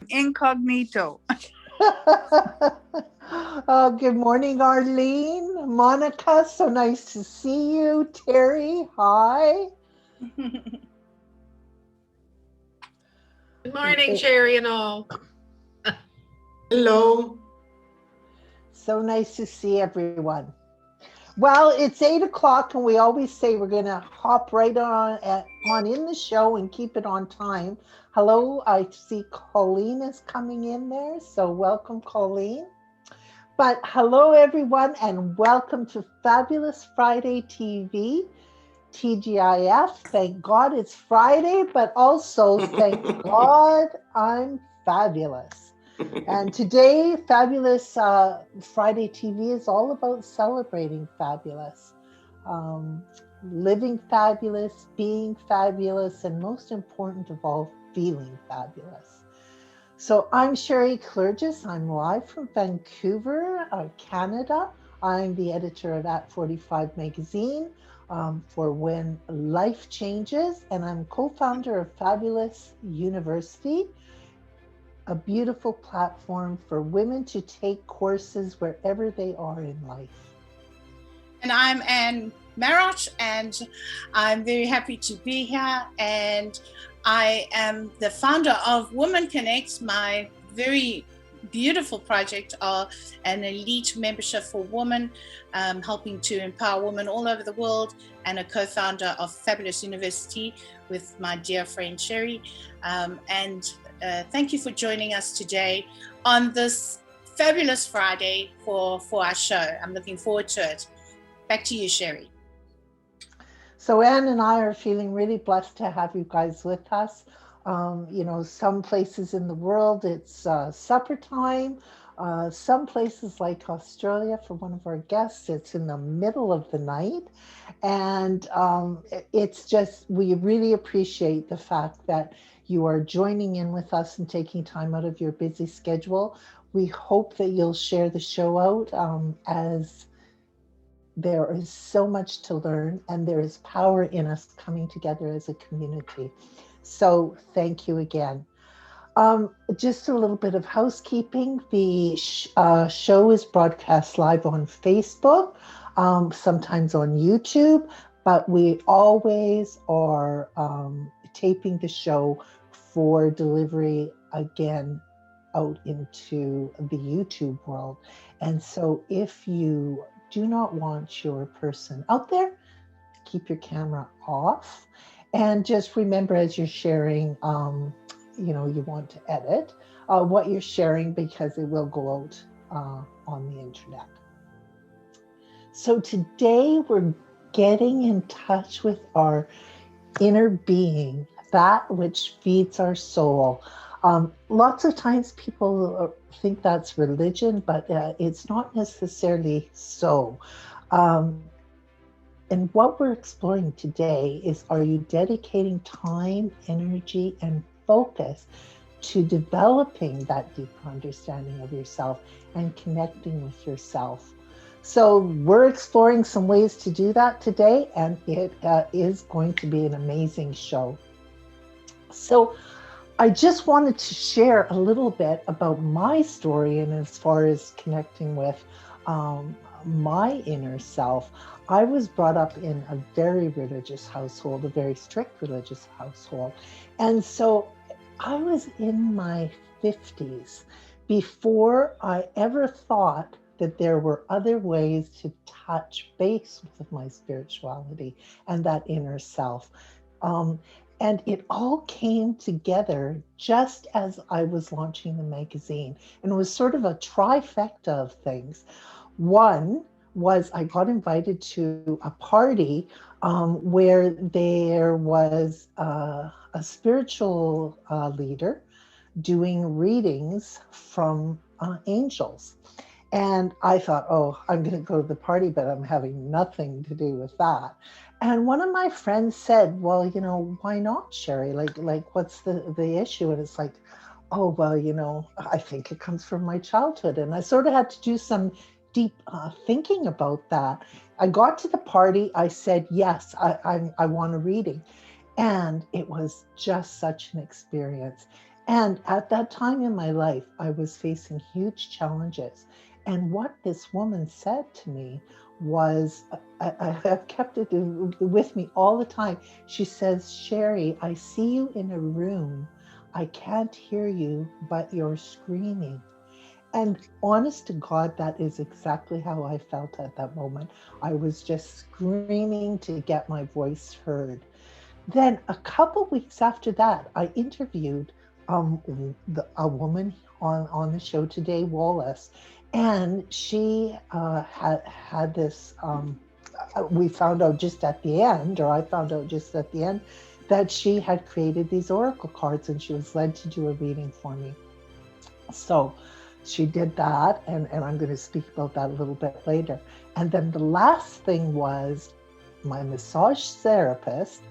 incognito. Oh, good morning, Arlene. Monica, so nice to see you. Terry, hi. Good morning, It- Sherry and all. Hello. so nice to see everyone. Well, it's 8 o'clock, and we always say we're going to hop right on in the show and keep it on time. Hello, I see Colleen is coming in there, so welcome, Colleen. But hello, everyone, and welcome to Fabulous Friday TV, TGIF. Thank God it's Friday, but also thank God I'm fabulous. And today, Fabulous Friday TV is all about celebrating fabulous, um, living fabulous, being fabulous, and most important of all, feeling fabulous. So I'm Sherry Clergis. I'm live from Vancouver, Canada. I'm the editor of At 45 magazine for When Life Changes, and I'm co-founder of Fabulous University, a beautiful platform for women to take courses wherever they are in life. And I'm Anne Marot, and I'm very happy to be here. And I am the founder of Women Connect, my very beautiful project of an elite membership for women, helping to empower women all over the world, and a co-founder of Fabulous University with my dear friend Sherry. Thank you for joining us today on this fabulous Friday for our show. I'm looking forward to it. Back to you, Sherry. So Anne and I are feeling really blessed to have you guys with us. Some places in the world it's supper time. Some places like Australia, for one of our guests, it's in the middle of the night. And it's just, we really appreciate the fact that you are joining in with us and taking time out of your busy schedule. We hope that you'll share the show out as there is so much to learn, and there is power in us coming together as a community. So thank you again. Just a little bit of housekeeping. The show is broadcast live on Facebook, sometimes on YouTube, but we always are taping the show for delivery again out into the YouTube world. And so if you do not want your person out there, keep your camera off. And just remember, as you're sharing, you want to edit what you're sharing, because it will go out on the internet. So today we're getting in touch with our inner being, that which feeds our soul. Lots of times people think that's religion, but it's not necessarily so. And what we're exploring today is, are you dedicating time, energy, and focus to developing that deeper understanding of yourself and connecting with yourself? So we're exploring some ways to do that today, and it is going to be an amazing show. So I just wanted to share a little bit about my story, and as far as connecting with my inner self. I was brought up in a very religious household, a very strict religious household. And so I was in my 50s before I ever thought that there were other ways to touch base with my spirituality and that inner self. And it all came together just as I was launching the magazine. And it was sort of a trifecta of things. One was I got invited to a party where there was a spiritual leader doing readings from angels. And I thought, oh, I'm going to go to the party, but I'm having nothing to do with that. And one of my friends said, well, why not, Sherry? Like, what's the issue? And it's like, oh, well, I think it comes from my childhood. And I sort of had to do some deep thinking about that. I got to the party. I said, yes, I want a reading. And it was just such an experience. And at that time in my life, I was facing huge challenges. And what this woman said to me was, I've kept it with me all the time. She says, Sherry, I see you in a room. I can't hear you, but you're screaming. And honest to God, that is exactly how I felt at that moment. I was just screaming to get my voice heard. Then a couple weeks after that, I interviewed a woman on the show today, Wallis, and she had this. We found out just at the end, or I found out just at the end, that she had created these oracle cards, and she was led to do a reading for me. So she did that, and I'm going to speak about that a little bit later. And then the last thing was my massage therapist.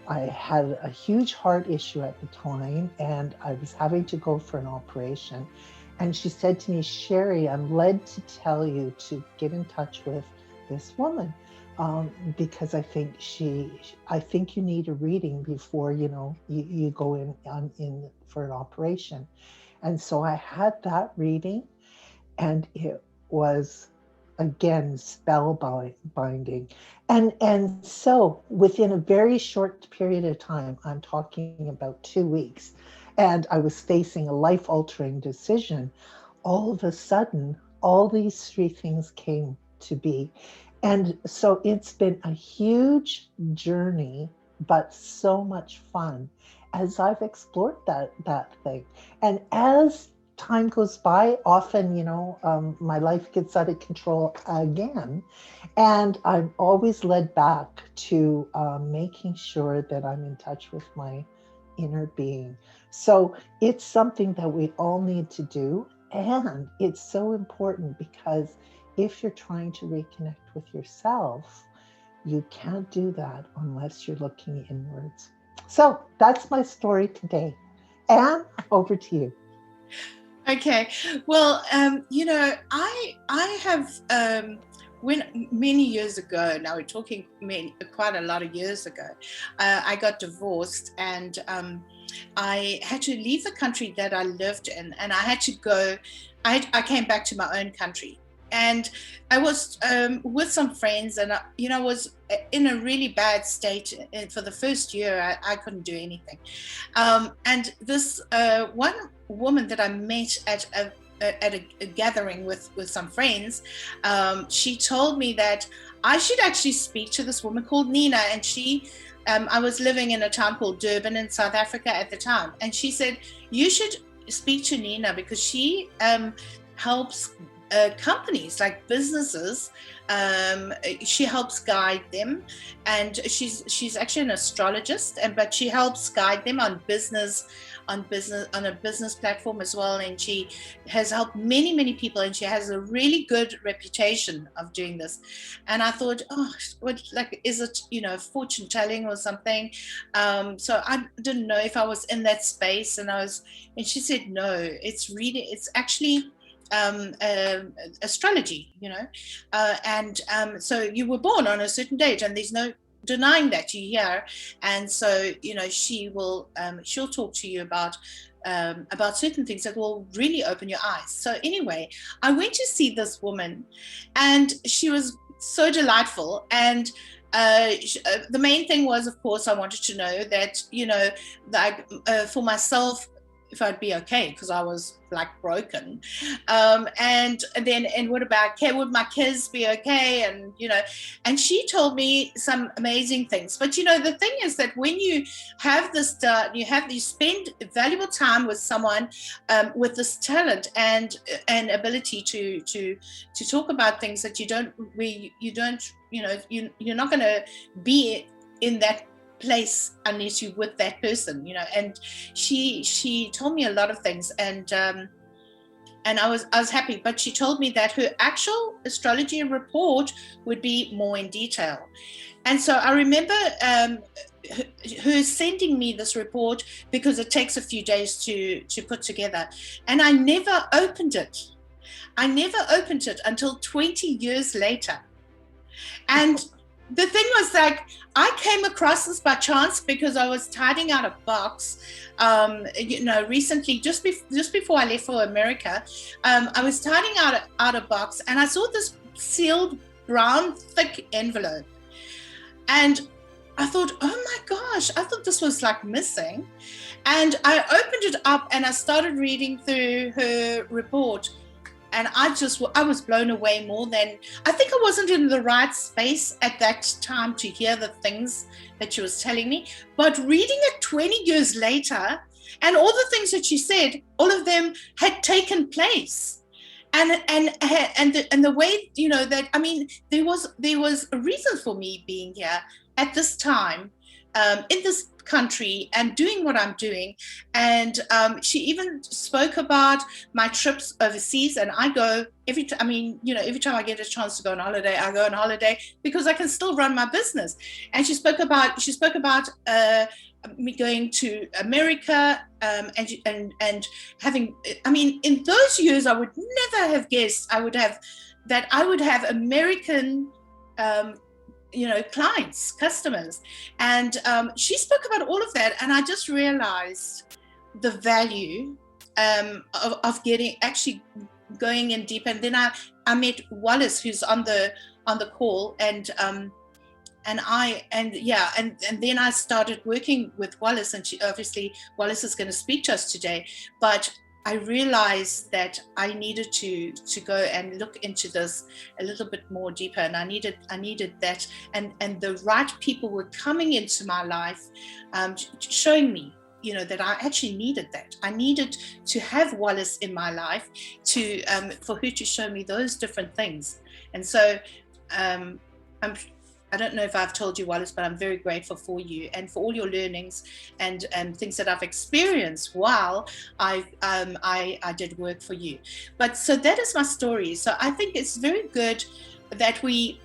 I had a huge heart issue at the time, and I was having to go for an operation. And she said to me, Sherry, I'm led to tell you to get in touch with this woman because I think you need a reading before you go in for an operation. And so I had that reading, and it was, again, spellbinding. And so within a very short period of time, I'm talking about 2 weeks, and I was facing a life-altering decision, all of a sudden, all these three things came to be. And so it's been a huge journey, but so much fun as I've explored that thing. And as time goes by, often, my life gets out of control again. And I'm always led back to making sure that I'm in touch with my inner being. So it's something that we all need to do. And it's so important because if you're trying to reconnect with yourself, you can't do that unless you're looking inwards. So that's my story today. Anne, over to you. Okay. Well, I have, when many years ago, now we're talking quite a lot of years ago, I got divorced, and I had to leave the country that I lived in, and I had to go, I came back to my own country. And I was with some friends, and I was in a really bad state. And for the first year, I couldn't do anything. And this one woman that I met at a gathering with some friends, she told me that I should actually speak to this woman called Nina. And I was living in a town called Durban in South Africa at the time. And she said, you should speak to Nina because she helps companies, like businesses. She helps guide them, and she's actually an astrologist, but she helps guide them on a business platform as well. And she has helped many people, and she has a really good reputation of doing this. And I thought, is it fortune telling or something? So I didn't know if I was in that space, and she said no, it's actually astrology, and so you were born on a certain date, and there's no denying that you're here. And so she'll talk to you about certain things that will really open your eyes. So anyway, I went to see this woman, and she was so delightful. And the main thing was, of course, I wanted to know that for myself, if I'd be okay, because I was like broken, and what about would my kids be okay? And she told me some amazing things. But the thing is that when you have this, you spend valuable time with someone with this talent and ability to talk about things that you're not going to be in that place unless you're with that person, and she told me a lot of things, and I was happy. But she told me that her actual astrology report would be more in detail. And so I remember her sending me this report, because it takes a few days to put together, and I never opened it until 20 years later. And the thing was, like, I came across this by chance because I was tidying out a box, recently, just before I left for America. I was tidying out a box, and I saw this sealed brown thick envelope, and I thought, oh my gosh, I thought this was like missing. And I opened it up and I started reading through her report. And I was blown away more than, I think I wasn't in the right space at that time to hear the things that she was telling me. But reading it 20 years later, and all the things that she said, all of them had taken place. And the way, that, I mean, there was a reason for me being here at this time, in this country, and doing what I'm doing. And she even spoke about my trips overseas. And I go every time I get a chance to go on holiday, I go on holiday because I can still run my business. And she spoke about me going to America, and having, I mean, in those years, I would never have guessed I would have American, clients, customers. And she spoke about all of that. And I just realized the value of actually going in deep. And then I met Wallis, who's on the call, and then I started working with Wallis, and Wallis is going to speak to us today. But I realized that I needed to go and look into this a little bit more deeper, and I needed that, and the right people were coming into my life, showing me, that I actually needed that. I needed to have Wallis in my life for her to show me those different things. And so I don't know if I've told you, Wallis, but I'm very grateful for you and for all your learnings and things that I've experienced while I did work for you. But so that is my story. So I think it's very good that we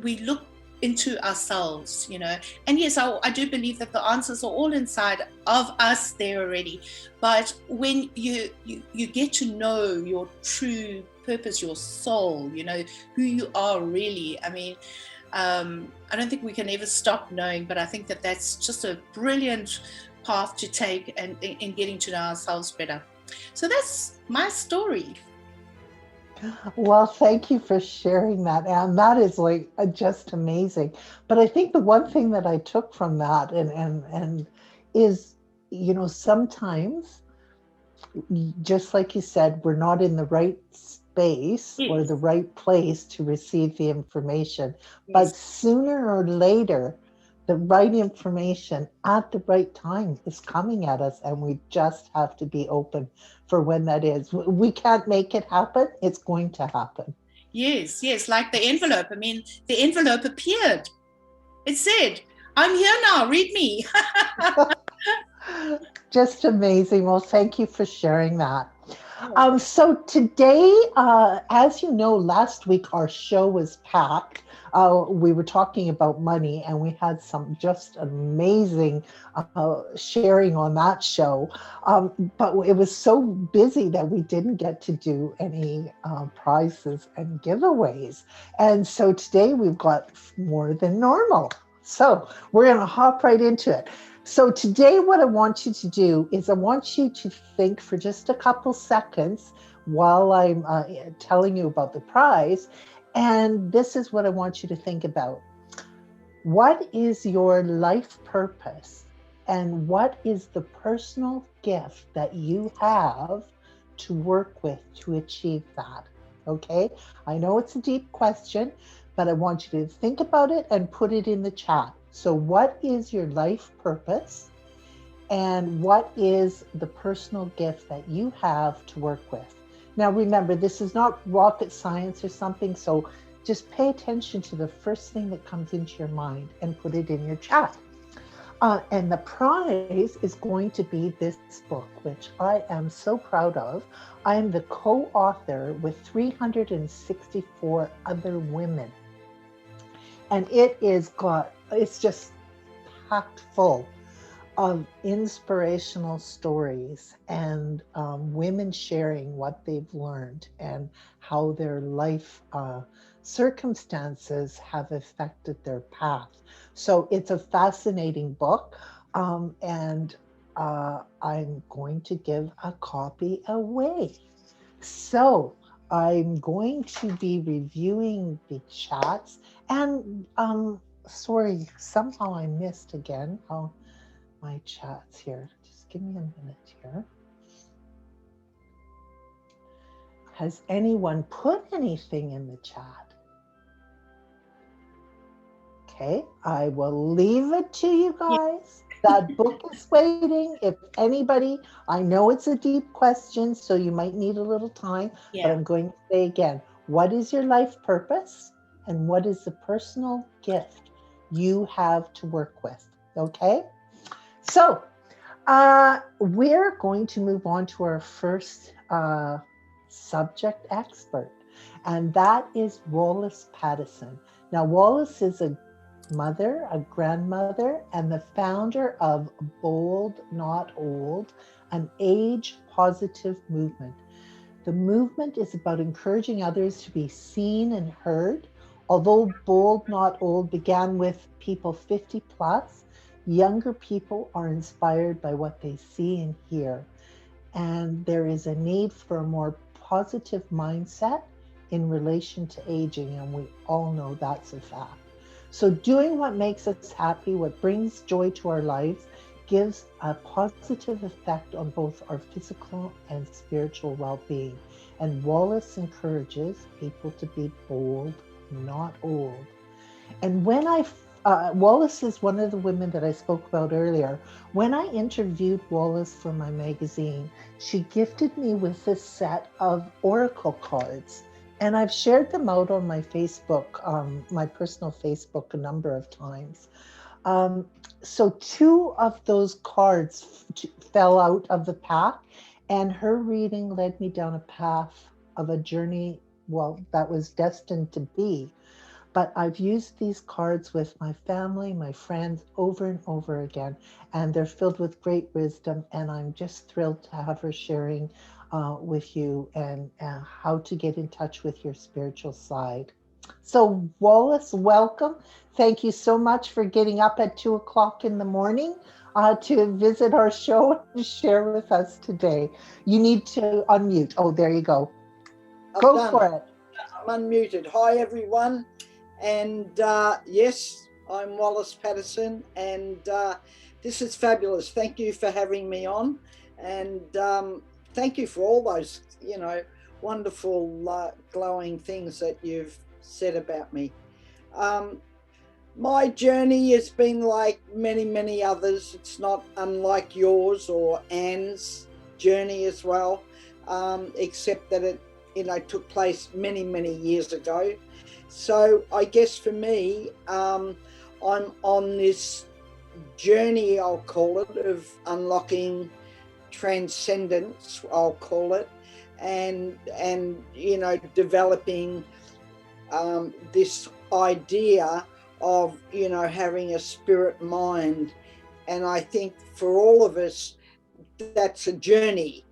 look into ourselves, And yes, I do believe that the answers are all inside of us there already. But when you get to know your true purpose, your soul, who you are really, I mean, I don't think we can ever stop knowing, but I think that that's just a brilliant path to take and in getting to know ourselves better. So that's my story. Well, thank you for sharing that, Anne. That is like just amazing. But I think the one thing that I took from that and is, sometimes, just like you said, we're not in the right space or the right place to receive the information. Yes. But sooner or later, the right information at the right time is coming at us, and we just have to be open for when that is. We can't make it happen. It's going to happen. Yes, like the envelope. I mean, the envelope appeared. It said, I'm here now, read me. Just amazing. Well, thank you for sharing that. So today, as you know, last week our show was packed. We were talking about money, and we had some just amazing sharing on that show. But it was so busy that we didn't get to do any prizes and giveaways. And so today we've got more than normal. So we're going to hop right into it. So today what I want you to do is I want you to think for just a couple seconds while I'm telling you about the prize. And this is what I want you to think about. What is your life purpose? And what is the personal gift that you have to work with to achieve that? Okay, I know it's a deep question, but I want you to think about it and put it in the chat. So what is your life purpose? And what is the personal gift that you have to work with? Now, remember, this is not rocket science or something, so just pay attention to the first thing that comes into your mind and put it in your chat. And the prize is going to be this book, which I am so proud of. I am the co-author with 364 other women. And it's just packed full of inspirational stories and women sharing what they've learned and how their life circumstances have affected their path. So it's a fascinating book. And I'm going to give a copy away. So I'm going to be reviewing the chats. And sorry, somehow I missed again my chats here. Just give me a minute here. Has anyone put anything in the chat? Okay, I will leave it to you guys. That book is waiting. If anybody, I know it's a deep question, so you might need a little time, but I'm going to say again, what is your life purpose? And what is the personal gift you have to work with? Okay, so we're going to move on to our first subject expert, and that is Wallis Pattisonn. Now, Wallis is a mother, a grandmother, and the founder of Bold Not Old, an age-positive movement. The movement is about encouraging others to be seen and heard. Although Bold Not Old began with people 50 plus, younger people are inspired by what they see and hear. And there is a need for a more positive mindset in relation to aging, and we all know that's a fact. So doing what makes us happy, what brings joy to our lives, gives a positive effect on both our physical and spiritual well-being. And Wallis encourages people to be bold, not old. And when Wallis is one of the women that I spoke about earlier. When I interviewed Wallis for my magazine, she gifted me with a set of oracle cards. And I've shared them out on my Facebook, my personal Facebook, a number of times. So 2 of those cards fell out of the pack, and her reading led me down a path of a journey, well, that was destined to be. But I've used these cards with my family, my friends, over and over again, and they're filled with great wisdom. And I'm just thrilled to have her sharing with you and how to get in touch with your spiritual side. So Wallis, welcome. Thank you so much for getting up at 2 o'clock in the morning to visit our show and share with us today. You need to unmute. Oh, there you go. Go for it. I'm unmuted. Hi, everyone. And yes, I'm Wallis Pattisonn, and this is fabulous. Thank you for having me on, and thank you for all those, wonderful, glowing things that you've said about me. My journey has been like many, many others. It's not unlike yours or Anne's journey as well, except that it, took place many, many years ago. So I guess for me, I'm on this journey, I'll call it, of unlocking transcendence, I'll call it, and developing this idea of, having a spirit mind. And I think for all of us, that's a journey.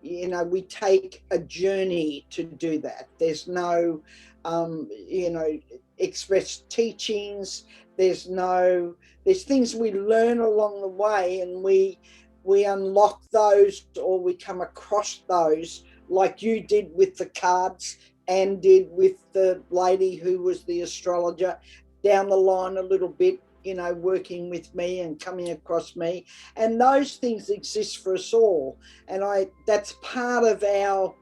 We take a journey to do that. There's no express teachings. There's things we learn along the way, and we unlock those, or we come across those, like you did with the cards and did with the lady who was the astrologer, down the line a little bit, working with me and coming across me. And those things exist for us all. And that's part of our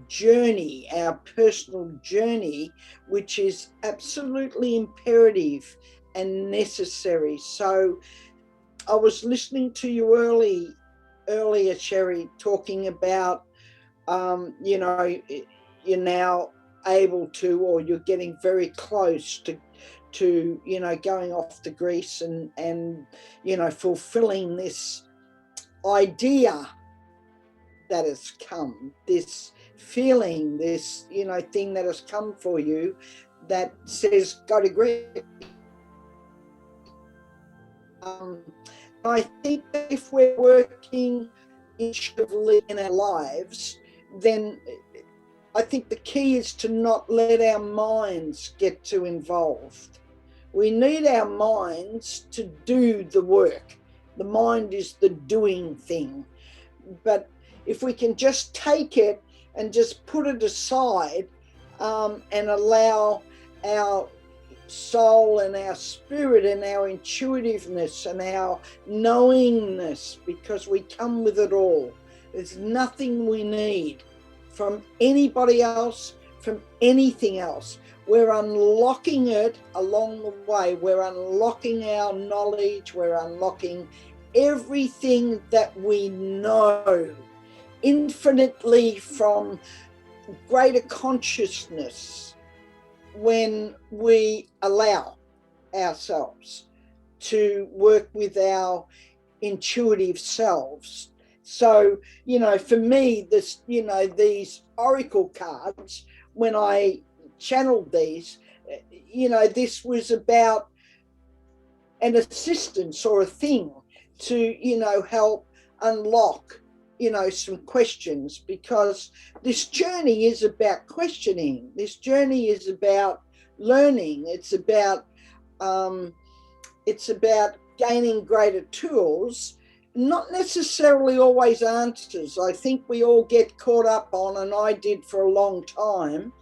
journey, our personal journey, which is absolutely imperative and necessary. So I was listening to you earlier, Sherry, talking about, you're now able to, or you're getting very close to going off to Greece and fulfilling this idea that has come, this feeling, this thing that has come for you that says go to Greece. I think that if we're working in our lives, then I think the key is to not let our minds get too involved. We need our minds to do the work. The mind is the doing thing. But if we can just take it and just put it aside, and allow our soul and our spirit and our intuitiveness and our knowingness, because we come with it all. There's nothing we need from anybody else, from anything else. We're unlocking it along the way. We're unlocking our knowledge. We're unlocking everything that we know infinitely from greater consciousness when we allow ourselves to work with our intuitive selves. So, you know, for me, this, you know, these oracle cards, when I channeled these, you know, this was about an assistance or a thing to, you know, help unlock, you know, some questions, because this journey is about questioning. This journey is about learning. It's about gaining greater tools, not necessarily always answers. I think we all get caught up on, and I did for a long time,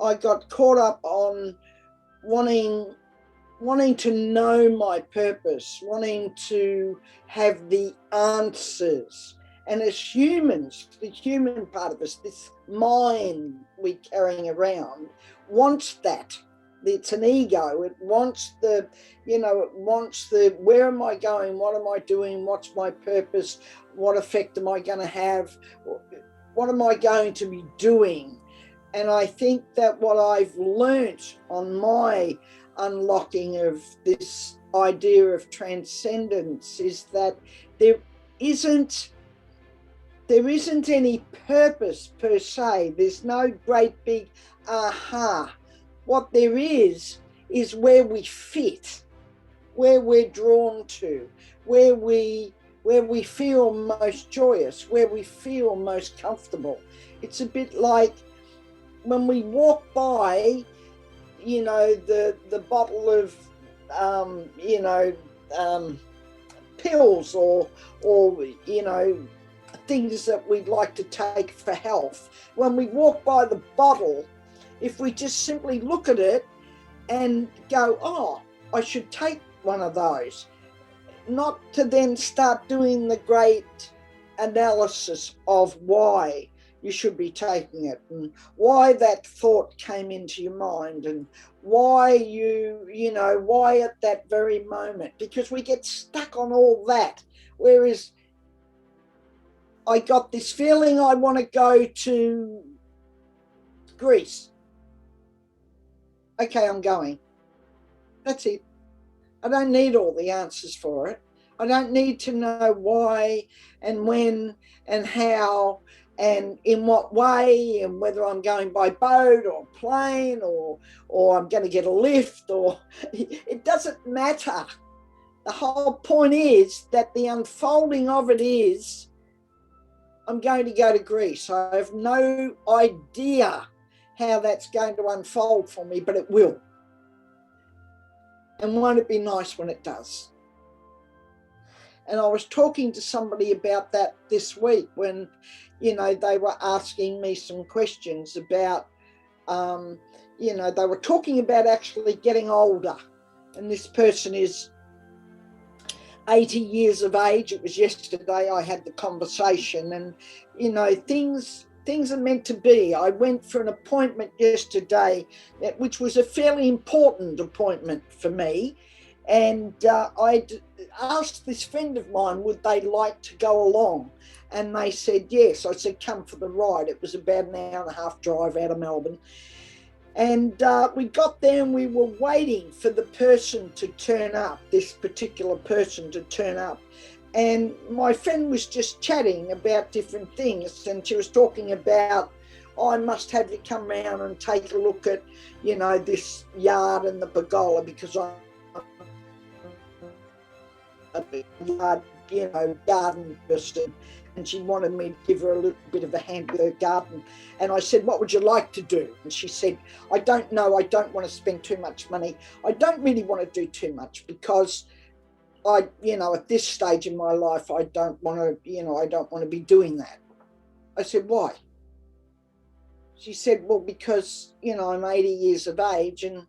I got caught up on wanting to know my purpose, wanting to have the answers. And as humans, the human part of us, this mind we're carrying around, wants that. It's an ego. It wants the, you know, it wants the, where am I going? What am I doing? What's my purpose? What effect am I going to have? What am I going to be doing? And I think that what I've learnt on my unlocking of this idea of transcendence is that there isn't any purpose per se. There's no great big aha. What there is where we fit, where we're drawn to, where we feel most joyous, where we feel most comfortable. It's a bit like when we walk by, you know, the bottle of pills or you know, things that we'd like to take for health. When we walk by the bottle, if we just simply look at it and go, oh, I should take one of those, not to then start doing the great analysis of why you should be taking it and why that thought came into your mind and why why at that very moment, because we get stuck on all that. Whereas I got this feeling I want to go to Greece. Okay, I'm going. That's it. I don't need all the answers for it. I don't need to know why and when and how and in what way, and whether I'm going by boat or plane or I'm going to get a lift, or it doesn't matter. The whole point is that the unfolding of it is I'm going to go to Greece. I have no idea how that's going to unfold for me, but it will. And won't it be nice when it does? And I was talking to somebody about that this week when, you know, they were asking me some questions about, you know, they were talking about actually getting older. And this person is 80 years of age. It was yesterday I had the conversation, and, you know, things are meant to be. I went for an appointment yesterday, which was a fairly important appointment for me. And I asked this friend of mine, would they like to go along? And they said yes. I said, come for the ride. It was about an hour and a half drive out of Melbourne. And we got there and we were waiting for the person to turn up, this particular person to turn up. And my friend was just chatting about different things. And she was talking about, I must have you come round and take a look at, you know, this yard and the pergola, because I'm a yard garden person, and she wanted me to give her a little bit of a hand with her garden. And I said, what would you like to do? And she said, I don't know. I don't want to spend too much money. I don't really want to do too much because at this stage in my life, I don't want to be doing that. I said, why? She said, well, because, I'm 80 years of age and,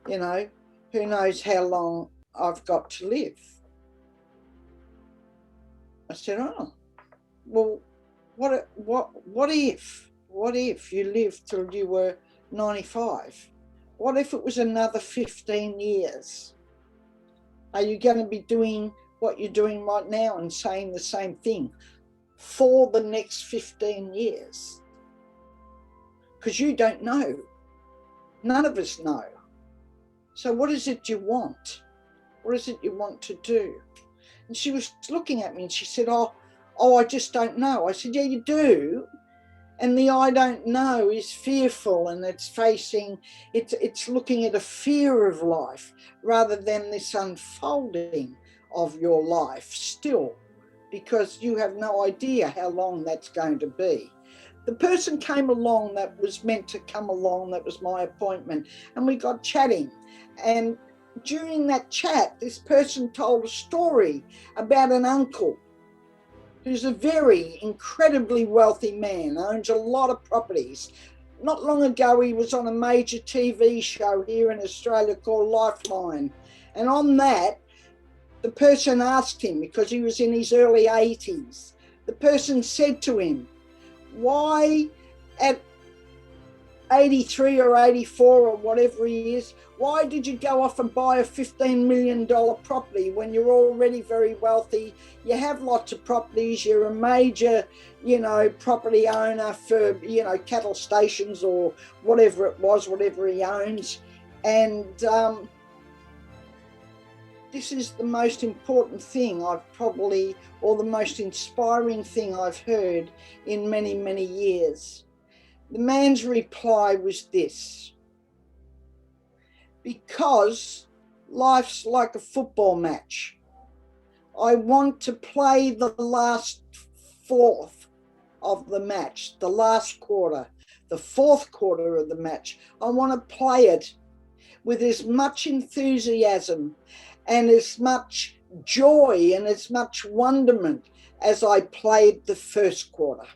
who knows how long I've got to live. I said, oh, well, what if you lived till you were 95? What if it was another 15 years? Are you going to be doing what you're doing right now and saying the same thing for the next 15 years? Because you don't know. None of us know. So what is it you want? What is it you want to do? And she was looking at me and she said, oh, I just don't know. I said, yeah, you do. And the I don't know is fearful, and it's looking at a fear of life rather than this unfolding of your life still, because you have no idea how long that's going to be. The person came along that was meant to come along, that was my appointment, and we got chatting. And during that chat, this person told a story about an uncle who's a very incredibly wealthy man, owns a lot of properties. Not long ago, he was on a major TV show here in Australia called Lifeline. And on that, the person asked him, because he was in his early 80s, the person said to him, why at 83 or 84 or whatever he is, why did you go off and buy a $15 million property when you're already very wealthy? You have lots of properties. You're a major, property owner for, cattle stations or whatever it was, whatever he owns. And this is the most important thing or the most inspiring thing I've heard in many, many years. The man's reply was this: because life's like a football match. I want to play the last fourth of the match, the last quarter, the fourth quarter of the match. I want to play it with as much enthusiasm and as much joy and as much wonderment as I played the first quarter.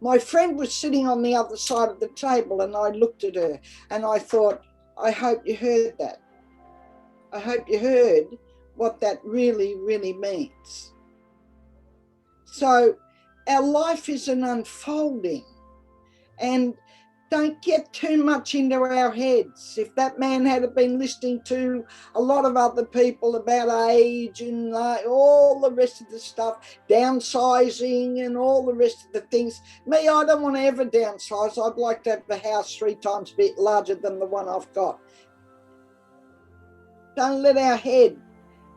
My friend was sitting on the other side of the table, and I looked at her and I thought, I hope you heard that. I hope you heard what that really, really means. So our life is an unfolding, and don't get too much into our heads. If that man had been listening to a lot of other people about age and all the rest of the stuff, downsizing and all the rest of the things, me, I don't want to ever downsize. I'd like to have the house 3 times a bit larger than the one I've got. Don't let our head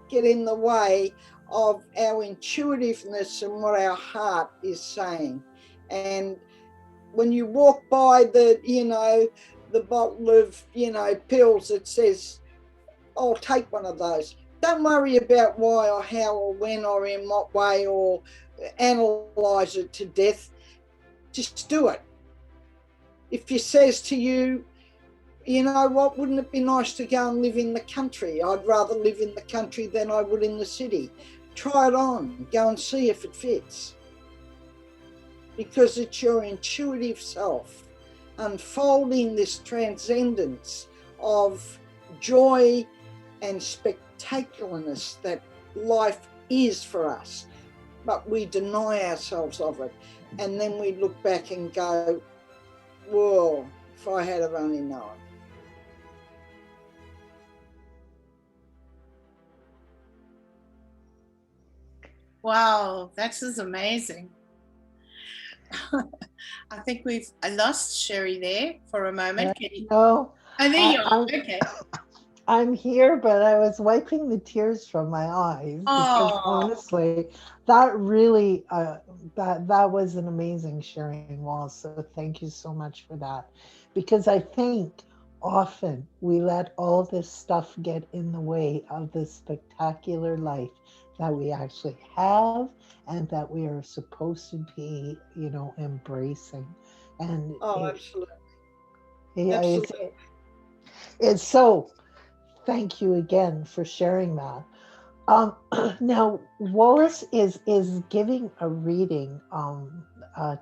get in the way of our intuitiveness and what our heart is saying. And when you walk by the bottle of, pills that says, oh, take one of those. Don't worry about why or how or when or in what way or analyze it to death. Just do it. If he says to you, you know what, wouldn't it be nice to go and live in the country? I'd rather live in the country than I would in the city. Try it on. Go and see if it fits. Because it's your intuitive self unfolding this transcendence of joy and spectacularness that life is for us. But we deny ourselves of it. And then we look back and go, whoa, if I had have only known. Wow, that is amazing. I think I lost Sherry there for a moment. No. Oh, there you are. Okay. I'm here, but I was wiping the tears from my eyes because honestly, that really, that was an amazing sharing, Wallis. So thank you so much for that. Because I think often we let all this stuff get in the way of the spectacular life that we actually have and that we are supposed to be, embracing. And Oh, absolutely. yeah, Absolutely. it's so, thank you again for sharing that. Now, Wallace is giving a reading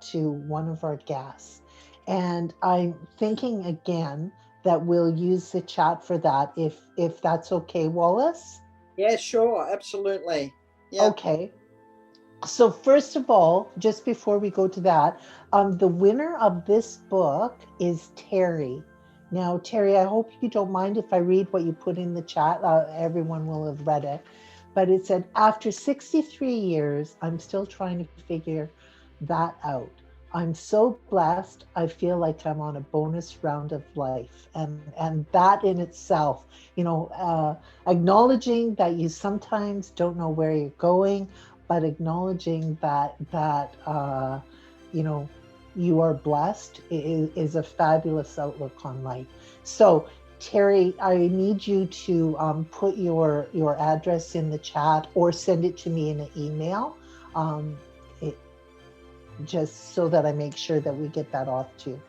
to one of our guests, and I'm thinking again that we'll use the chat for that, if that's okay, Wallace. Yeah, sure. Absolutely. Yeah. Okay. So first of all, just before we go to that, the winner of this book is Terry. Now, Terry, I hope you don't mind if I read what you put in the chat. Everyone will have read it. But it said, after 63 years, I'm still trying to figure that out. I'm so blessed. I feel like I'm on a bonus round of life. And that in itself, acknowledging that you sometimes don't know where you're going, but acknowledging that you are blessed is a fabulous outlook on life. So Terry, I need you to put your address in the chat or send it to me in an email, it, just so that I make sure that we get that off to you.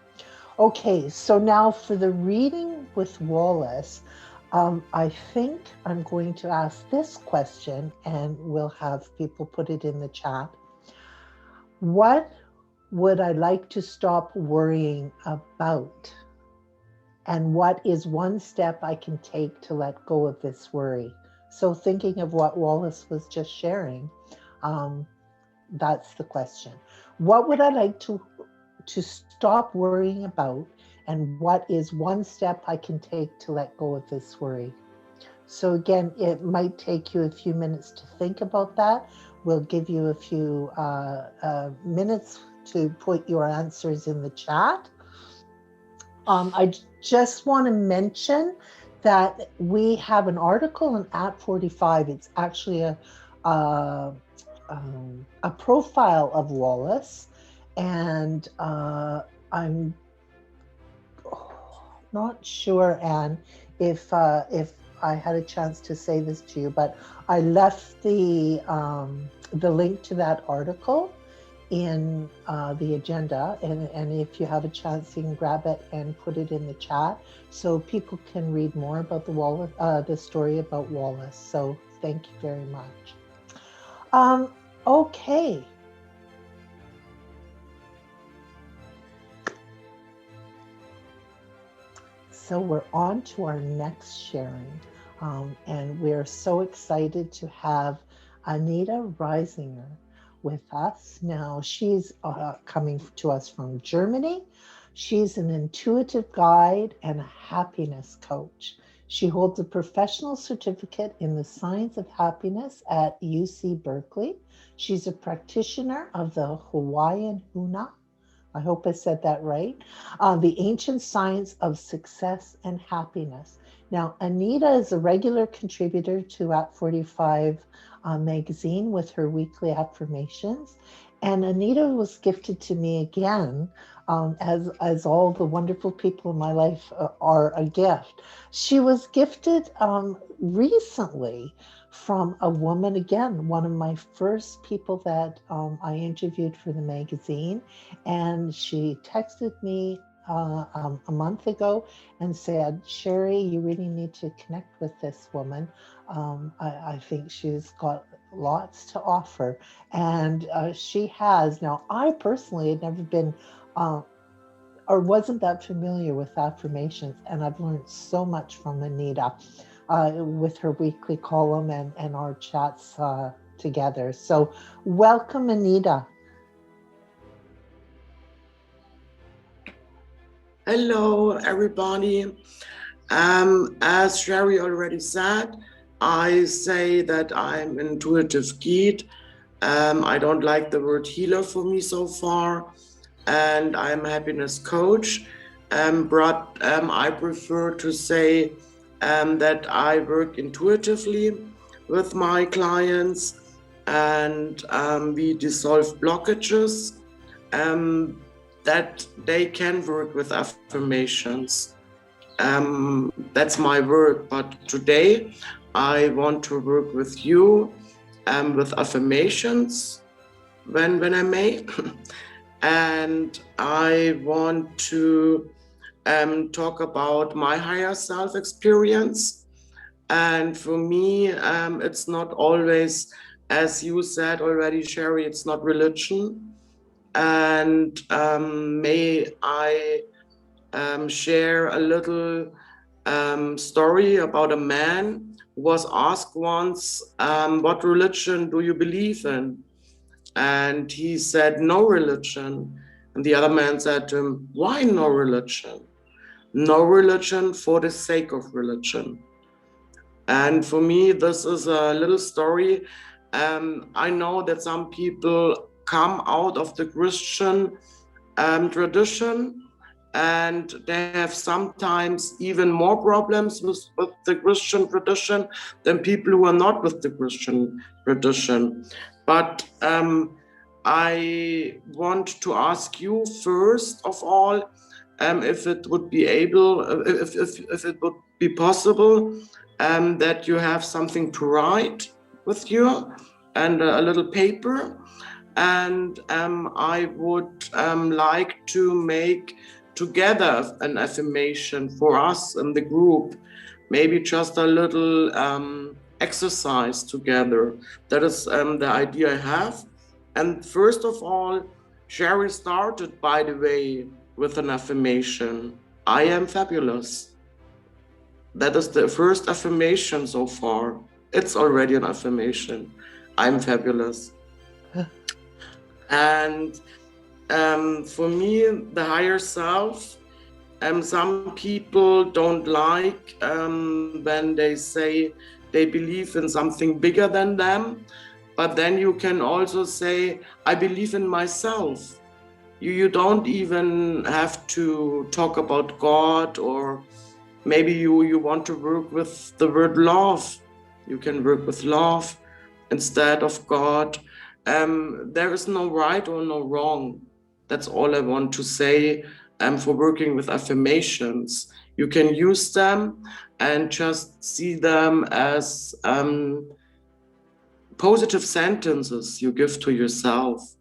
Okay, so now for the reading with Wallace, I think I'm going to ask this question, and we'll have people put it in the chat. What would I like to stop worrying about? And what is one step I can take to let go of this worry? So thinking of what Wallace was just sharing, that's the question. What would I like to stop worrying about? And what is one step I can take to let go of this worry? So again, it might take you a few minutes to think about that. We'll give you a few minutes to put your answers in the chat. I just want to mention that we have an article in At 45. It's actually a profile of Wallace, and I'm not sure, Anne, if I had a chance to say this to you, but I left the link to that article in the agenda, and if you have a chance, you can grab it and put it in the chat so people can read more about the story about Wallace. So thank you very much. Okay. So we're on to our next sharing, and we're so excited to have Anita Reisinger with us. Now, she's coming to us from Germany. She's an intuitive guide and a happiness coach. She holds a professional certificate in the science of happiness at UC Berkeley. She's a practitioner of the Hawaiian Huna. I hope I said that right. The ancient science of success and happiness. Now, Anita is a regular contributor to At 45 magazine with her weekly affirmations. And Anita was gifted to me again, as all the wonderful people in my life are a gift. She was gifted recently from a woman, again, one of my first people that I interviewed for the magazine. And she texted me a month ago and said, Sherry, you really need to connect with this woman. I think she's got lots to offer. And she has. Now, I personally had never been or wasn't that familiar with affirmations. And I've learned so much from Anita with her weekly column and our chats together. So welcome, Anita. Hello, everybody. As Sherry already said, I say that I'm an intuitive guide. I don't like the word healer for me so far, and I'm a happiness coach. But I prefer to say that I work intuitively with my clients, and we dissolve blockages. That they can work with affirmations. That's my work. But today I want to work with you with affirmations when I may. And I want to talk about my higher self experience. And for me, it's not always, as you said already, Sherry, it's not religion. And may I share a little story about a man who was asked once, what religion do you believe in? And he said, no religion. And the other man said to him, why no religion? No religion for the sake of religion. And for me, this is a little story. I know that some people come out of the Christian tradition, and they have sometimes even more problems with the Christian tradition than people who are not with the Christian tradition. But I want to ask you first of all, if it would be able, if it would be possible, that you have something to write with you and a little paper. And I would like to make together an affirmation for us in the group, maybe just a little exercise together. That is the idea I have. And first of all, Sherry started, by the way, with an affirmation. I am fabulous. That is the first affirmation so far. It's already an affirmation. I'm fabulous. And for me, the higher self, some people don't like when they say they believe in something bigger than them. But then you can also say, I believe in myself. You don't even have to talk about God, or maybe you want to work with the word love. You can work with love instead of God. There is no right or no wrong. That's all I want to say for working with affirmations. You can use them and just see them as positive sentences you give to yourself.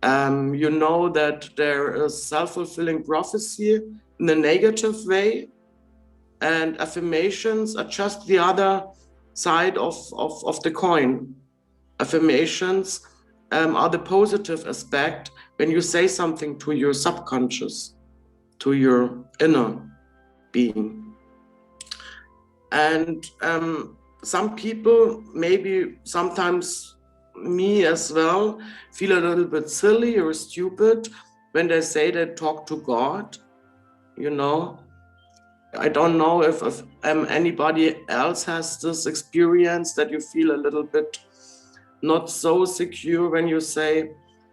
You know that there is self-fulfilling prophecy in a negative way, and affirmations are just the other side of the coin. Affirmations are the positive aspect when you say something to your subconscious, to your inner being. And some people, maybe sometimes me as well, feel a little bit silly or stupid when they say they talk to God. You know, I don't know if anybody else has this experience, that you feel a little bit not so secure when you say,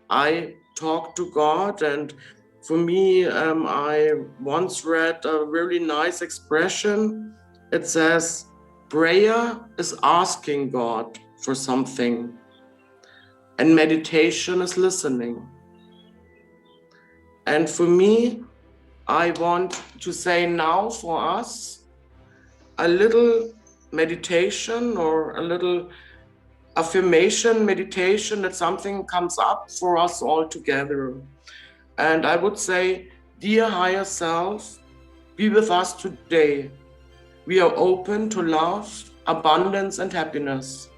I talk to God. And for me, I once read a really nice expression. It says, prayer is asking God for something, and meditation is listening. And for me, I want to say now for us a little meditation or a little affirmation meditation, that something comes up for us all together. And I would say, dear higher self, be with us today. We are open to love, abundance, and happiness.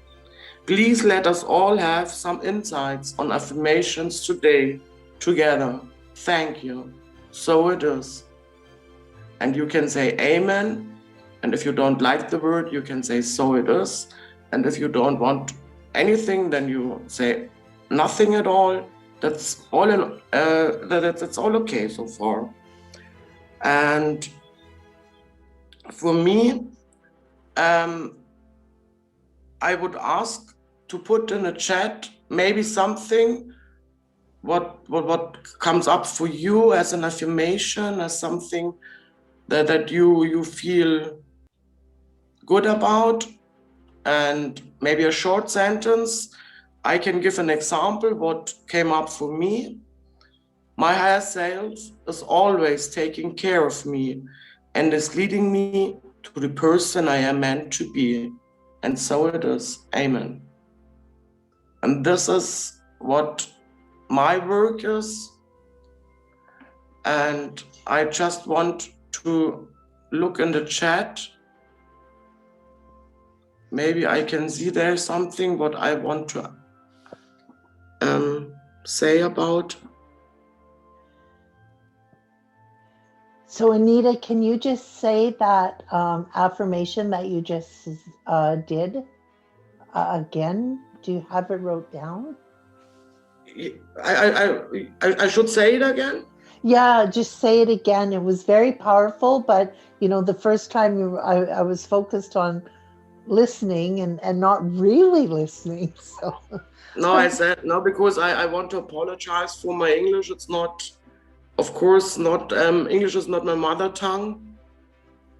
Please let us all have some insights on affirmations today, together. Thank you. So it is. And you can say amen. And if you don't like the word, you can say so it is. And if you don't want anything, then you say nothing at all. That's all that's all okay so far. And for me, I would ask to put in a chat maybe something what comes up for you as an affirmation, as something that you feel good about, and maybe a short sentence. I can give an example what came up for me. My higher self is always taking care of me, and is leading me to the person I am meant to be. And so it is. Amen. And this is what my work is. And I just want to look in the chat. Maybe I can see there something what I want to say about. So Anita, can you just say that affirmation that you just did again? Do you have it wrote down? I should say it again? Yeah, just say it again. It was very powerful, but you know, the first time I was focused on listening and not really listening. So no, I said no, because I want to apologize for my English. It's not, of course, not English is not my mother tongue,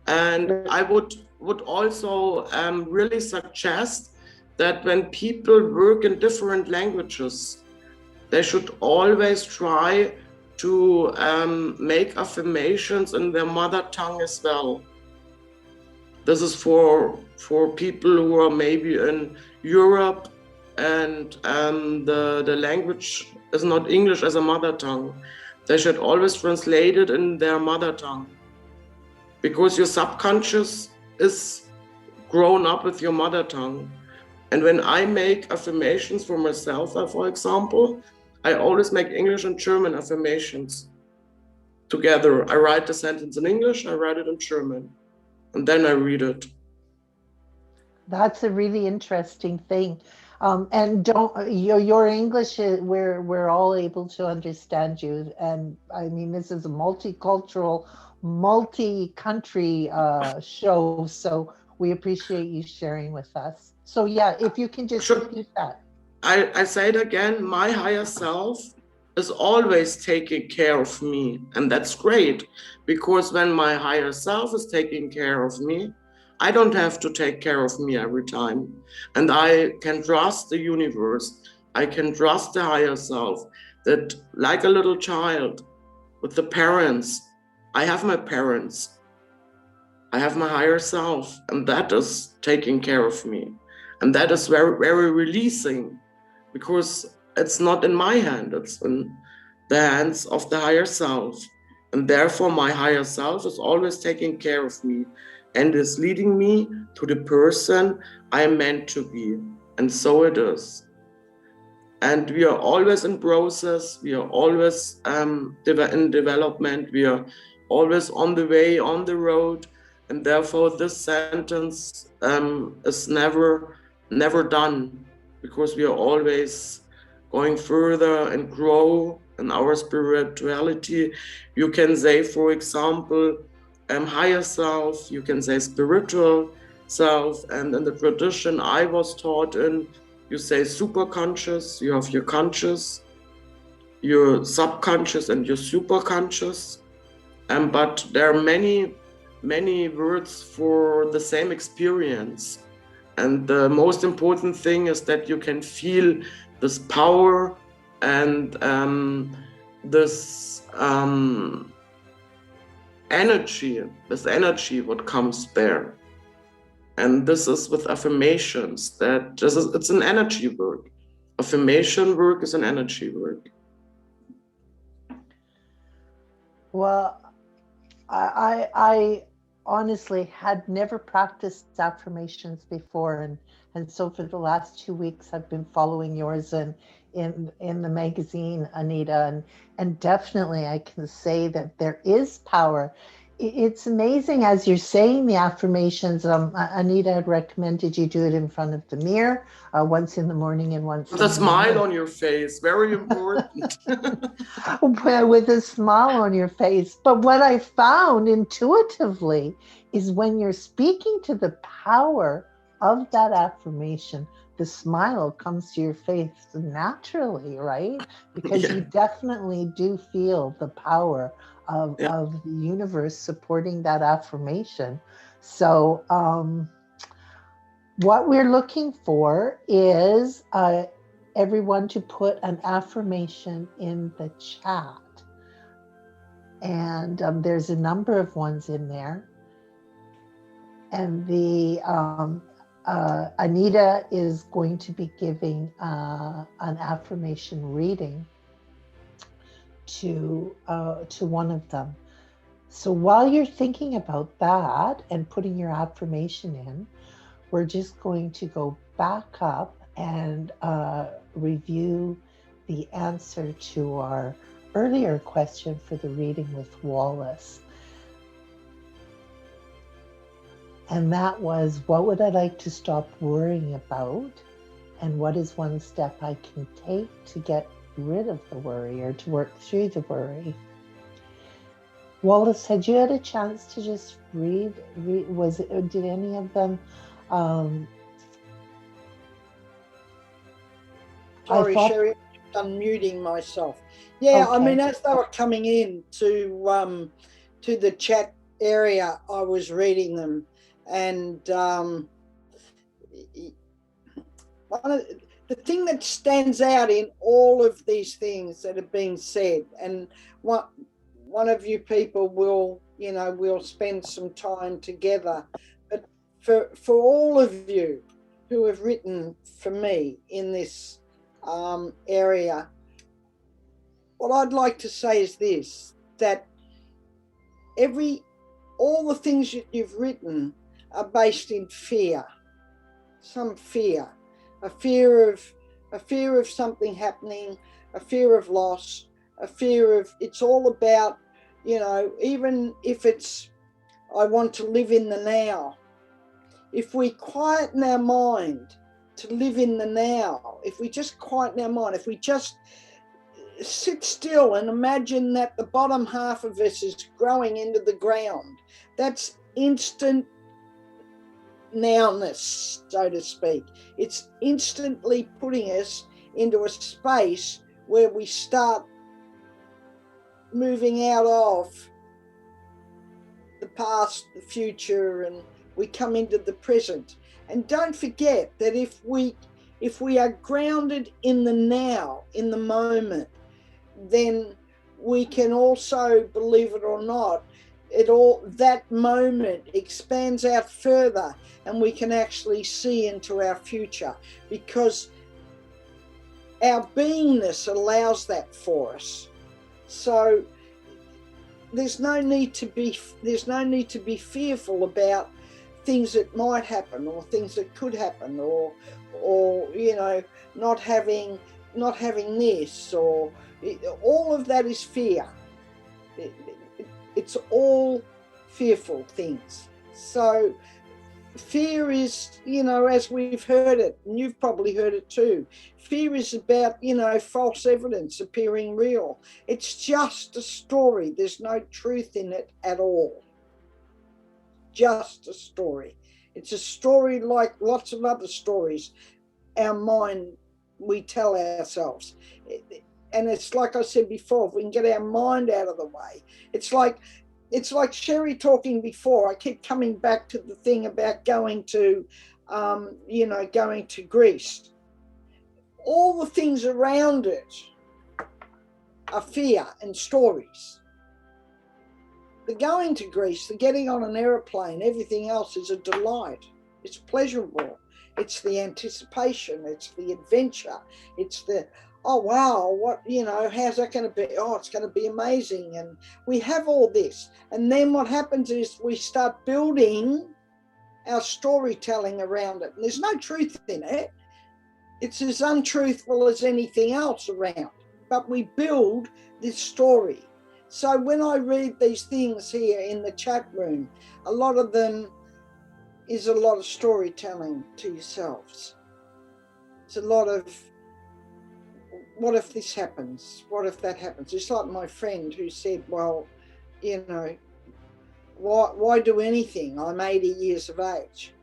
and I would also really suggest that when people work in different languages, they should always try to make affirmations in their mother tongue as well. This is for people who are maybe in Europe and the language is not English as a mother tongue. They should always translate it in their mother tongue, because your subconscious is grown up with your mother tongue. And when I make affirmations for myself, for example, I always make English and German affirmations together. I write the sentence in English, I write it in German, and then I read it. That's a really interesting thing. And your English, we're all able to understand you. And I mean, this is a multicultural, multi-country show, so we appreciate you sharing with us. So yeah, if you can just repeat that. I say it again, my higher self is always taking care of me. And that's great, because when my higher self is taking care of me, I don't have to take care of me every time. And I can trust the universe. I can trust the higher self, that like a little child with the parents, I have my parents, I have my higher self, and that is taking care of me. And that is very, very releasing, because it's not in my hand, it's in the hands of the higher self. And therefore my higher self is always taking care of me and is leading me to the person I am meant to be. And so it is. And we are always in process, we are always in development, we are always on the way, on the road. And therefore this sentence is never done, because we are always going further and grow in our spirituality. You can say, for example, higher self, you can say spiritual self, and in the tradition I was taught in, you say super conscious, you have your conscious, your subconscious and your super conscious, but there are many words for the same experience. And the most important thing is that you can feel this power and this energy what comes there. And this is with affirmations, that it's an energy work. Affirmation work is an energy work. Well, I honestly had never practiced affirmations before, and so for the last 2 weeks I've been following yours in the magazine, Anita, and definitely I can say that there is power. It's amazing as you're saying the affirmations. Anita had recommended you do it in front of the mirror, once in the morning and once. With a smile on your face, very important. With a smile on your face. But what I found intuitively is when you're speaking to the power of that affirmation, the smile comes to your face naturally, right? Because you definitely do feel the power of the universe supporting that affirmation. So what we're looking for is everyone to put an affirmation in the chat. And there's a number of ones in there. And the Anita is going to be giving an affirmation reading to one of them. So while you're thinking about that and putting your affirmation in, we're just going to go back up and review the answer to our earlier question for the reading with Wallis. And that was, what would I like to stop worrying about? And what is one step I can take to get rid of the worry or to work through the worry? Wallis, had you had a chance to just read? Did any of them? Sorry, Sherry, I'm unmuting myself. Yeah, Okay. I mean, as they were coming in to the chat area, I was reading them, and the thing that stands out in all of these things that have been said, and one of you people will, we'll spend some time together, but for all of you who have written for me in this area, what I'd like to say is this, that all the things that you've written are based in fear, some fear, a fear of something happening, a fear of loss, a fear of, it's all about, even if it's, I want to live in the now. If we quieten our mind to live in the now, if we just quieten our mind, if we just sit still and imagine that the bottom half of us is growing into the ground, that's instant nowness, so to speak. It's instantly putting us into a space where we start moving out of the past, the future, and we come into the present. And don't forget that if we are grounded in the now, in the moment, then we can also, believe it or not, that moment expands out further, and we can actually see into our future, because our beingness allows that for us. So there's no need to be fearful about things that might happen, or things that could happen, or not having this, or all of that is fear. It's all fearful things. So fear is, as we've heard it, and you've probably heard it too, fear is about, false evidence appearing real. It's just a story. There's no truth in it at all. Just a story. It's a story like lots of other stories our mind, we tell ourselves. And it's like I said before, if we can get our mind out of the way, it's like Sherry talking before. I keep coming back to the thing about going to Greece. All the things around it are fear and stories. The going to Greece, the getting on an aeroplane, everything else is a delight. It's pleasurable. It's the anticipation. It's the adventure. It's the, oh, wow, how's that going to be? Oh, it's going to be amazing. And we have all this. And then what happens is we start building our storytelling around it. And there's no truth in it. It's as untruthful as anything else around. But we build this story. So when I read these things here in the chat room, a lot of them is a lot of storytelling to yourselves. It's a lot of, what if this happens? What if that happens? It's like my friend who said, well, why do anything? I'm 80 years of age.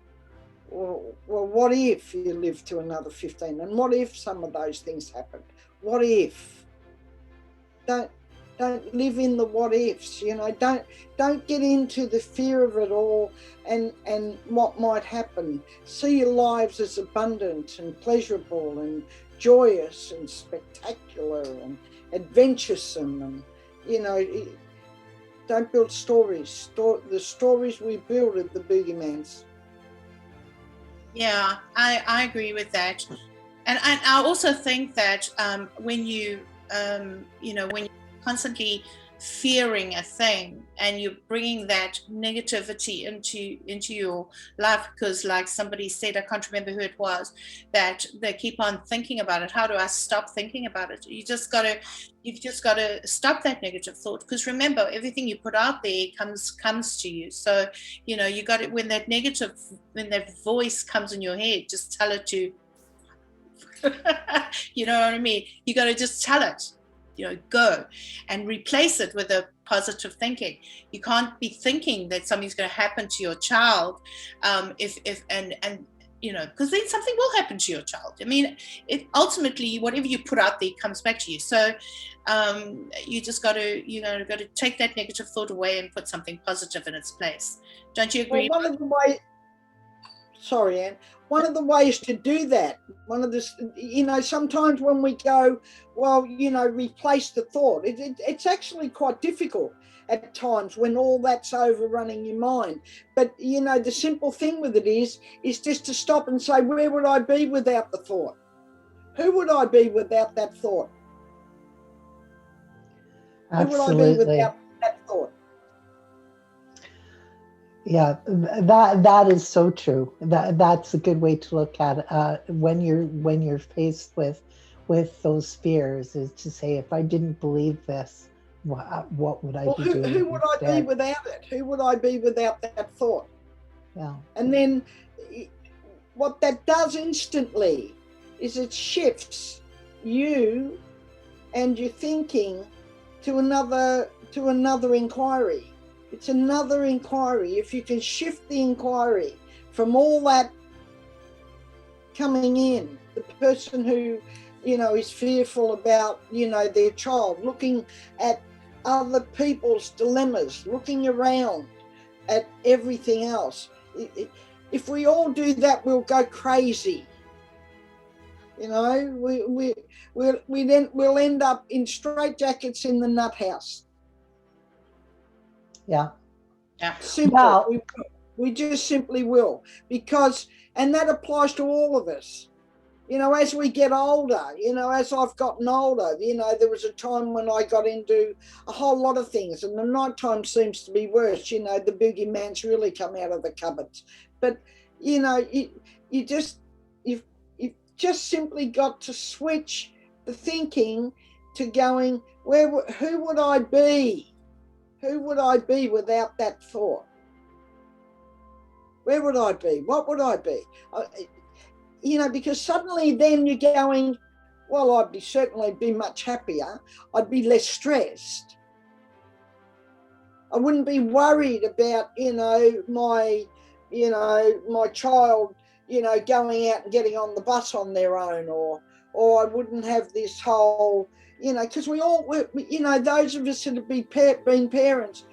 Well, what if you live to another 15? And what if some of those things happen? What if? Don't live in the what ifs, don't get into the fear of it all and what might happen. See your lives as abundant and pleasurable and joyous and spectacular and adventuresome, and Don't build stories. The stories we build are the boogeyman's. Yeah, I agree with that. And I also think that when you, when you're constantly fearing a thing and you're bringing that negativity into your life, because like somebody said, I can't remember who it was, that they keep on thinking about it. How do I stop thinking about it? You've just got to stop that negative thought, because remember, everything you put out there comes to you. So you got it when that voice comes in your head, just tell it to you know what I mean? You got to just tell it, go, and replace it with a positive thinking. You can't be thinking that something's going to happen to your child, because then something will happen to your child. I mean, ultimately, whatever you put out there comes back to you. So you just got to take that negative thought away and put something positive in its place. Don't you agree? Well, sorry, Anne. One of the ways to do that, sometimes when we go, replace the thought, it's actually quite difficult at times when all that's overrunning your mind. But, the simple thing with it is just to stop and say, where would I be without the thought? Who would I be without that thought? Absolutely. Who would I be without that thought? Yeah, that is so true. That's a good way to look at it. When you're faced with those fears, is to say, if I didn't believe this, what would I be doing? Who would instead? I be without it? Who would I be without that thought? Yeah. And then what that does instantly is it shifts you and your thinking to another inquiry. It's another inquiry. If you can shift the inquiry from all that coming in, the person who, is fearful about, their child, looking at other people's dilemmas, looking around at everything else. If we all do that, we'll go crazy. We'll end up in straitjackets in the nut house. Yeah. Simple. Wow. We just simply will, and that applies to all of us. As we get older, as I've gotten older, there was a time when I got into a whole lot of things, and the nighttime seems to be worse. The boogeyman's really come out of the cupboards. But you've just simply got to switch the thinking to going, who would I be? Who would I be without that thought? Where would I be? What would I be? Because suddenly then you're going, well, I'd certainly be much happier. I'd be less stressed. I wouldn't be worried about, my child, going out and getting on the bus on their own, or I wouldn't have this whole, because we all, those of us that have been parents,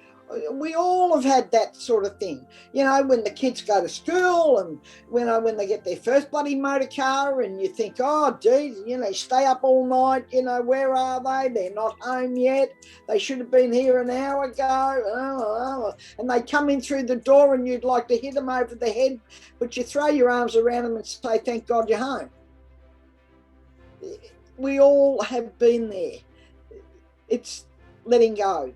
we all have had that sort of thing. When the kids go to school and when they get their first bloody motor car, and you think, oh, geez, stay up all night, where are they? They're not home yet. They should have been here an hour ago. And they come in through the door and you'd like to hit them over the head, but you throw your arms around them and say, thank God you're home. We all have been there. It's letting go.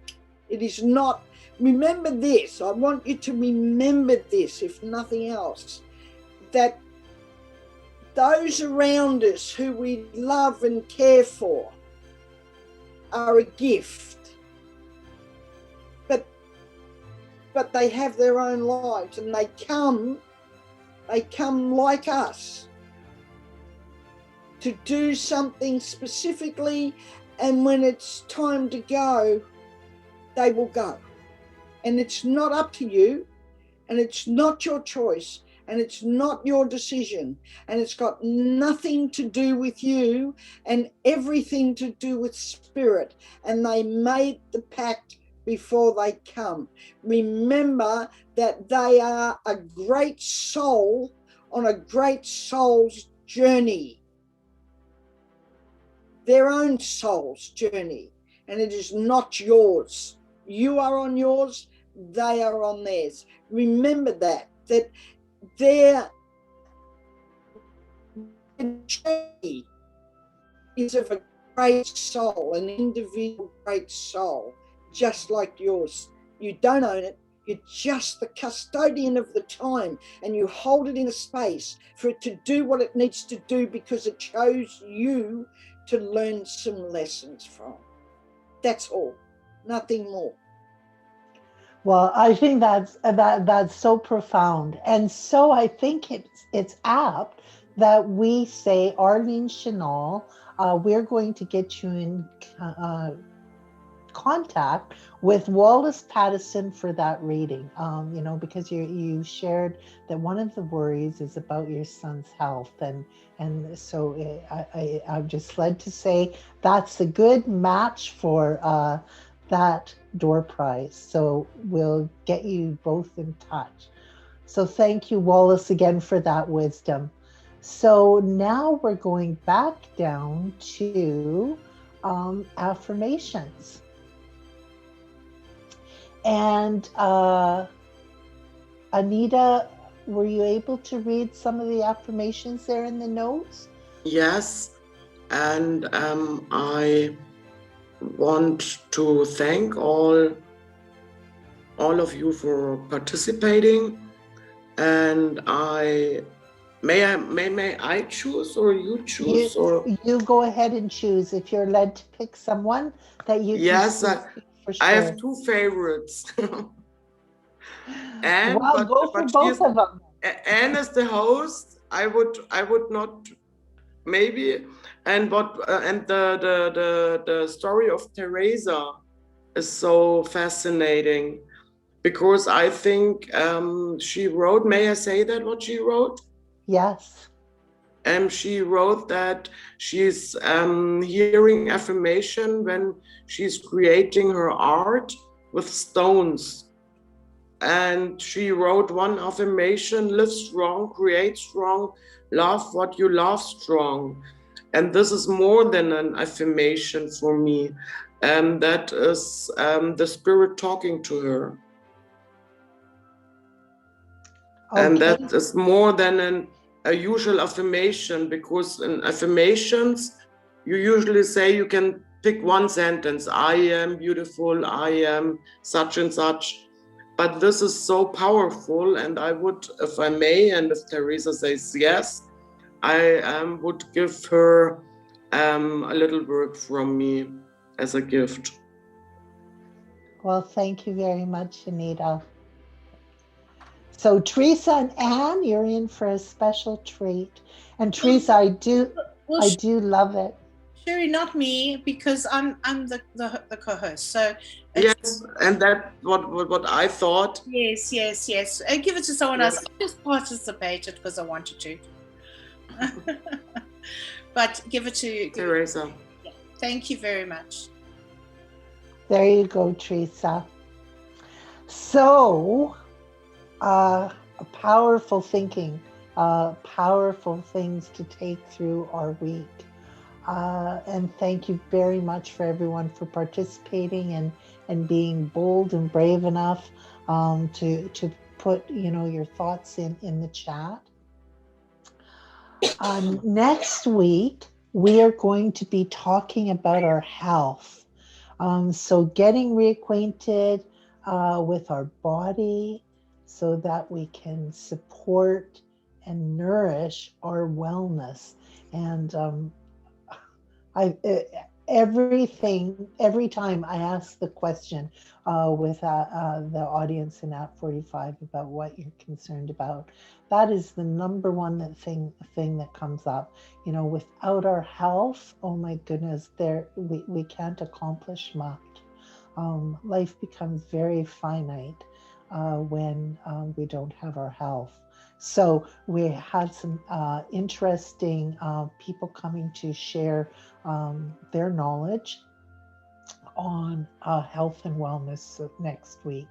It is not. Remember this. I want you to remember this, if nothing else, that those around us who we love and care for are a gift. But they have their own lives, and they come like us to do something specifically, and when it's time to go, they will go. And it's not up to you, and it's not your choice, and it's not your decision, and it's got nothing to do with you and everything to do with spirit. And they made the pact before they come. Remember that they are a great soul on a great soul's journey, their own soul's journey, and it is not yours. You are on yours, they are on theirs. Remember that their journey is of a great soul, an individual great soul, just like yours. You don't own it. You're just the custodian of the time, and you hold it in a space for it to do what it needs to do because it chose you to learn some lessons from. That's all, nothing more. Well, I think that's so profound, and so I think it's apt that we say, Arlene Chenal, we're going to get you in contact with Wallis Pattisonn for that reading. You know, because you shared that one of the worries is about your son's health, and so I'm just led to say that's a good match for that door prize. So we'll get you both in touch. So thank you, Wallis, again for that wisdom. So now we're going back down to affirmations. And Anita, were you able to read some of the affirmations there in the notes? Yes, and I want to thank all of you for participating, and may I choose or you choose? You go ahead and choose if you're led to pick someone that you yes, can for sure. I have two favorites. And well, go for both of them. And as the host, I would not maybe. And the story of Teresa is so fascinating because I think she wrote. May I say that what she wrote? Yes. She wrote that she's hearing affirmation when she's creating her art with stones. And she wrote one affirmation: live strong, create strong, love what you love strong. And this is more than an affirmation for me. That is the spirit talking to her. Okay. And that is more than a usual affirmation, because in affirmations, you usually say you can pick one sentence: I am beautiful, I am such and such. But this is so powerful, and I would, if I may, and if Teresa says yes, I would give her a little work from me as a gift. Well, thank you very much, Anita. So Teresa and Anne, you're in for a special treat. And Teresa, I do love it. Sherry, not me, because I'm the co-host. So yes, and that what I thought. Yes. Give it to someone else. I just participated because I wanted to. But give it to Teresa. Yeah. Thank you very much. There you go, Teresa. So, powerful thinking, powerful things to take through our week. And thank you very much for everyone for participating and being bold and brave enough to put your thoughts in the chat. Next week, we are going to be talking about our health. So getting reacquainted with our body so that we can support and nourish our wellness. And every time I ask the question with the audience in App 45 about what you're concerned about, that is the number one thing that comes up. Without our health, oh my goodness, we can't accomplish much. Life becomes very finite when we don't have our health. So we had some interesting people coming to share their knowledge on health and wellness next week.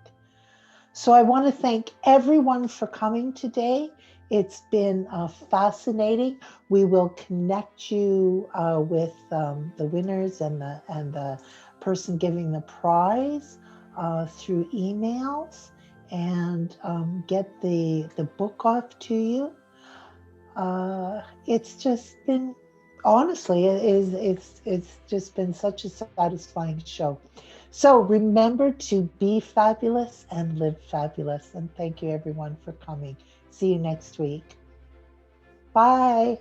So I want to thank everyone for coming today. It's been fascinating. We will connect you with the winners and the person giving the prize through emails and get the book off to you. It's just been, honestly, it's just been such a satisfying show. So remember to be fabulous and live fabulous. And thank you everyone for coming. See you next week. Bye.